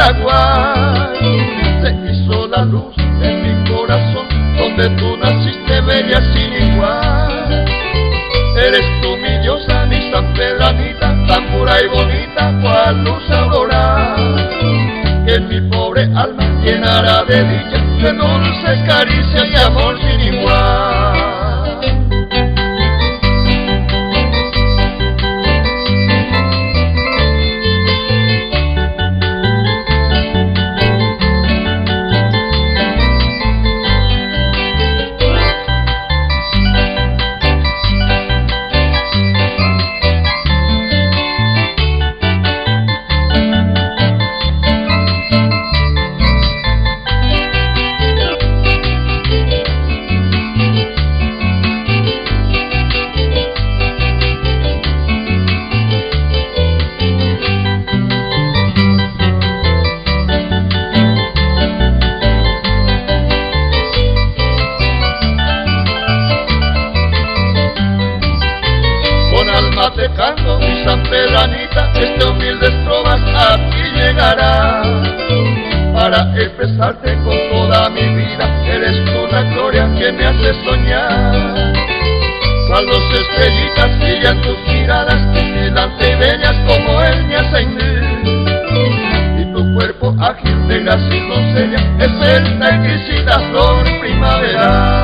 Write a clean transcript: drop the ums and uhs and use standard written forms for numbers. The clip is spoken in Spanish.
Paraguay. Se hizo la luz en mi corazón, donde tú naciste bella sin igual. Eres tú mi diosa, mi San Pedranita, tan pura y bonita cual luz auroral, que mi pobre alma llenará de dicha, de dulces caricias y amor sin igual. Te canto, mi San Pedranita, este humilde trovas a ti llegará, para expresarte con toda mi vida. Eres tú la gloria que me hace soñar, cual dos estrellitas brillan tus miradas, delante y bellas como el Ñazaindí, y tu cuerpo ágil de gracia y doncella es esta exquisita flor primaveral.